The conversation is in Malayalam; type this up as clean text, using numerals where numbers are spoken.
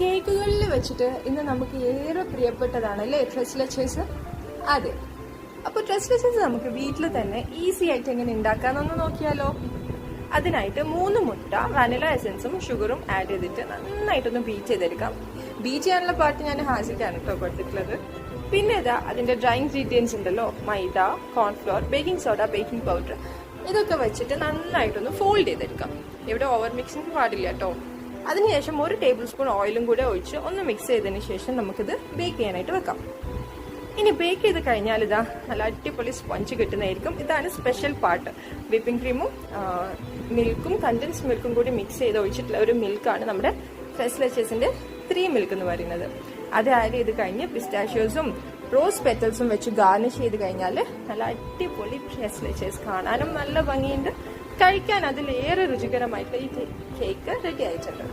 കേക്കുകളിൽ വെച്ചിട്ട് ഇന്ന് നമുക്ക് ഏറെ പ്രിയപ്പെട്ടതാണല്ലേ ട്രസ്ലെച്ചേഴ്സ്. അതെ, അപ്പോൾ ട്രസ്ലെച്ചേഴ്സ് നമുക്ക് വീട്ടിൽ തന്നെ ഈസി ആയിട്ട് എങ്ങനെ ഉണ്ടാക്കാമെന്നൊന്ന് നോക്കിയാലോ. അതിനായിട്ട് 3 മുട്ട, വാനില എസൻസും ഷുഗറും ആഡ് ചെയ്തിട്ട് നന്നായിട്ടൊന്ന് ബീറ്റ് ചെയ്തെടുക്കാം. ബീറ്റ് ചെയ്യാനുള്ള പാർട്ട് ഞാൻ ഹാസിക്കാണ് കേട്ടോ കൊടുത്തിട്ടുള്ളത്. പിന്നെ ഇതാ അതിന്റെ ഡ്രൈ ഇൻഗ്രീഡിയൻസ് ഉണ്ടല്ലോ, maida, cornflour, baking soda, baking powder, ഇതൊക്കെ വെച്ചിട്ട് നന്നായിട്ടൊന്ന് ഫോൾഡ് ചെയ്തെടുക്കാം. ഇവിടെ ഓവർ മിക്സിങ് പാടില്ല കേട്ടോ. അതിനുശേഷം 1 ടേബിൾ സ്പൂൺ ഓയിലും കൂടെ ഒഴിച്ച് ഒന്ന് മിക്സ് ചെയ്തതിന് ശേഷം നമുക്കിത് ബേക്ക് ചെയ്യാനായിട്ട് വെക്കാം. ഇനി ബേക്ക് ചെയ്ത് കഴിഞ്ഞാൽ ഇതാ നല്ല അടിപൊളി സ്പഞ്ച് കിട്ടുന്നതായിരിക്കും. ഇതാണ് സ്പെഷ്യൽ പാർട്ട്. വിപ്പിംഗ് ക്രീമും മിൽക്കും കണ്ടൻസ് മിൽക്കും കൂടി മിക്സ് ചെയ്ത് ഒഴിച്ചിട്ടുള്ള ഒരു മിൽക്കാണ് നമ്മുടെ ട്രസ്ലെച്ചേഴ്സിന്റെ 3 മിൽക്ക് എന്ന് പറയുന്നത്. അത് ആഡ് ചെയ്ത് കഴിഞ്ഞ് പിസ്റ്റാഷ്യോസും റോസ് പെറ്റൽസും വെച്ച് ഗാർണിഷ് ചെയ്ത് കഴിഞ്ഞാൽ നല്ല അടിപൊളി ട്രസ്ലെച്ചേഴ്സ്, കാണാനും നല്ല ഭംഗിയുണ്ട്, കഴിക്കാൻ അതിലേറെ രുചികരമായിട്ടുള്ള ഈ കേക്ക് റെഡി ആയിട്ടുണ്ട്.